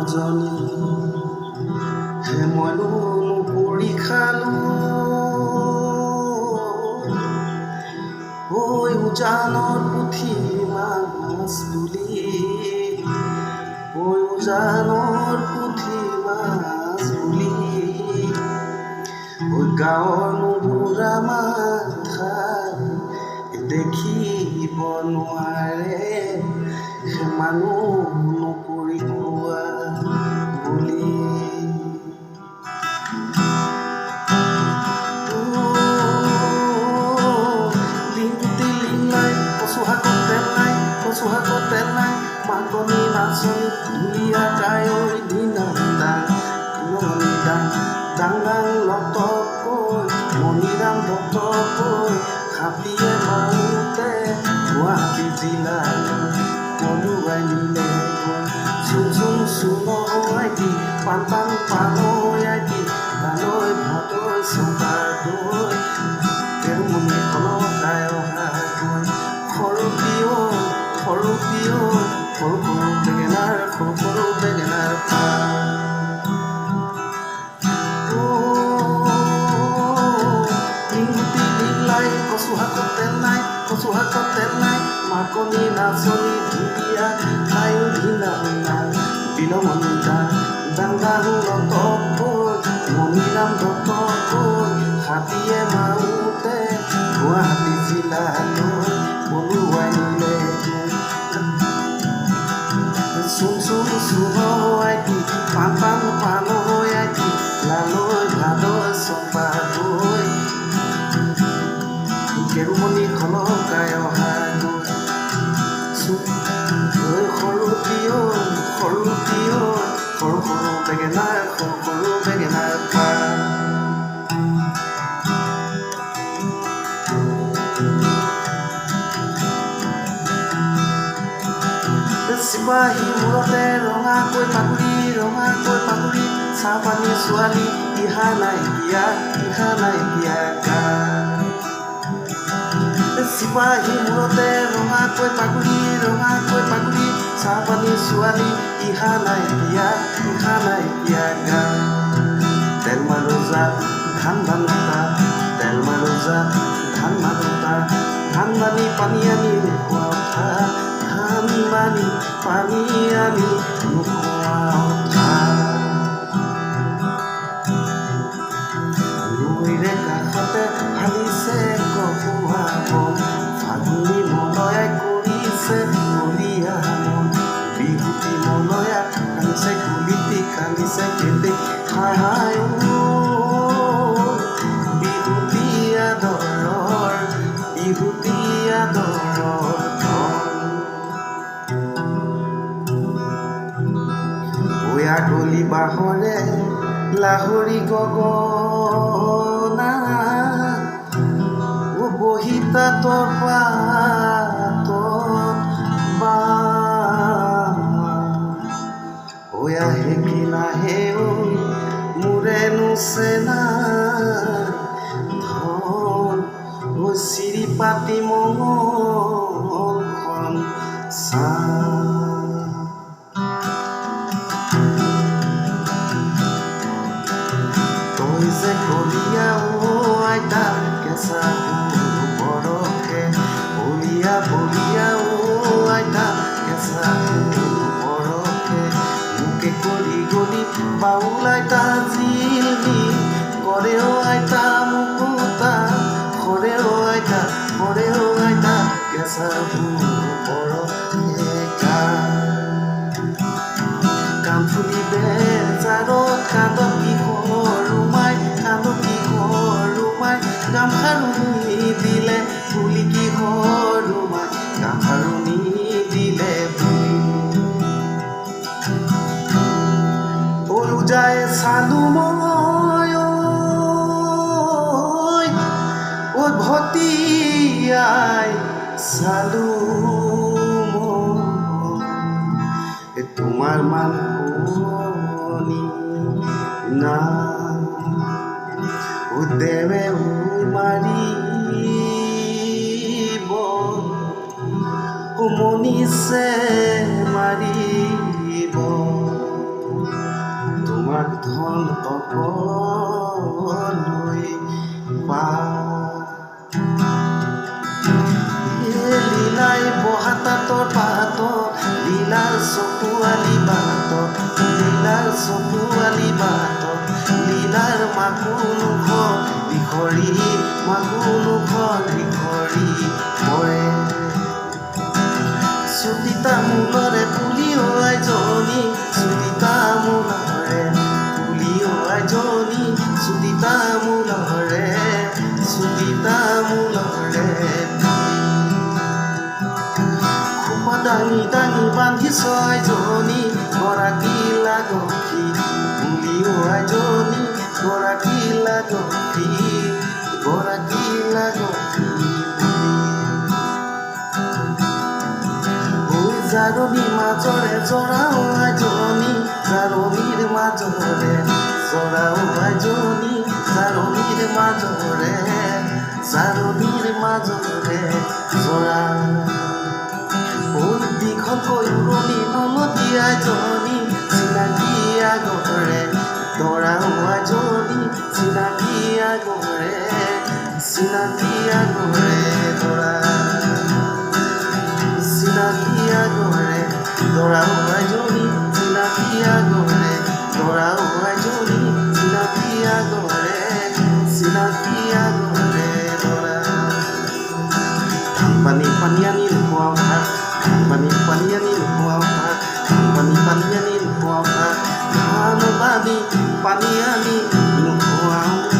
জনী হে মইনো নুপুৰি খালোঁ ঐ উজানত পুঠি মাছ বুলি ঐ উজানত পুঠি মাছ বুলি ঐ গাঁৱৰ নুবুঢ়া মাথাই দেখিব নোৱাৰে হে মানুহ নুপুৰি খোৱা বুলি কচুশাকত তেল নাই মাকনি নাচনি ধুনীয়া গায়ৰ দিনাদাং ডাং ডাং লটকৈ মণিৰাম দত্তকৈ হাতীয়ে মাৰোঁতে গুৱাহাটী জিলালৈ পলুৱাই নিলে চুন চুন চুনৈ দি পাণ পাণ পানৈ দি তালৈ ভাতৈ চপাৰ দৈ কেৰুমণি খলকাই অহাকৈ সৰু সৰু বেঙেনাৰ কচুশাকত তেল নাই মাকনি নাচনি ধুনীয়া খায়ো ধিনা বিলমণি ডাং ডাং লটকৈ মণিৰাম দত্তকৈ হাতীয়ে মাৰোঁতে গুৱাহাটী জিলালৈ পলুৱাই নিলে চুন চুন চুনৈ দি পাণ পাণ পানৈ দি লালৈ ভাদৈ চপা দৈ কেৰুমণি খলকাই অহাকৈ সৰু বেঙেনাৰ পাত চিপাহী মূৰতে ৰঙাকৈ পাগুৰি চাহপানী ছোৱালী ইহা নাইকিয়া চিপাহী মূৰতে ৰঙাকৈ পাগুৰি চাহপানী ছোৱালী ইহা নাইকিয়া তেল মাৰোজা ধান বানোতা ধান বানি পানী আনি নোখোৱা ধান বানি পানী আনি নোখোৱা নৈৰে কাষতে হালিছে কহুৱা বন ফাগুনী মলয়াই কৰিছে কলীয়া মন বিহুতি মলয়া কান্দিছে কলিতি কান্দিছে কেতে হাই হাই বিহুতি আদৰৰ গলি বাঁহৰে লাহৰি গগনা বহি তাঁতৰ পাতত আহে কি নাহে মোৰে নোচেনা ধন চিৰি পাতি মঙলখন তই যে কলীয়া আইতা কেঁচা বৰষে বলিয়া আইতা কেঁচা বৰষে মোকে কৰি গলি বাউল আইতা জিলি কৰেও আইতা মুকুতা কৰেও আইতা কেঁচা বৰষে কাম ফুলিবে জাৰত কান্দত কিহৰুমাই গামখাৰুনি দিলে ফুলি কিহৰুমাই গামখাৰুনি দিলে ফুলি পলু যায় চালো মই ভটিয়াই চালো মই তোমাৰ মান শুনি না দেৱে মাৰিব মনিছে মাৰিব ধন তকলৈ পা লীলাই বহা তাঁতৰ পাতত লীলাৰ চকুৱালী বাটত লীলাৰ চকুৱালী বাটত লীলাৰ মাকুনুখ বিখৰি মাকুনুখ বিখৰি পৰে চুটি তামোলৰে পুলি আইজনী চুটি তামোলৰে পুলি আইজনী চুটি তামোলৰে চুটি তামোলৰে দাঙি দাঙি বান্ধি ছয়জনী গৰাকী লাগি পুলি আইজনী গৰাকী লাগি গৰাকী লাগি জাৰণিৰ মাজৰে জৰাও আইজনী জাৰণিৰ মাজৰে জৰাও আইজনী জাৰণিৰ মাজৰে জাৰণিৰ মাজৰে জৰা দীঘলকৈ উৰণি নলতী আইজনী চিনাকি আগৰে দৰাও আইজনী চিনাকি আগৰে চিনাকি আগৰে দৰা চিনাকি আগৰে দৰাও আইজনী চিনাকি আগৰে দৰাও আইজনী চিনাকি আগৰে চিনাকি আগৰে দৰা পানী পানী আনি নোখোৱাও ভাত পানী পানী আনি নোখোৱাও ভাত পানী পানী আনি নোখোৱাও ভাত ধান বানি পানী আনি নোখোৱাও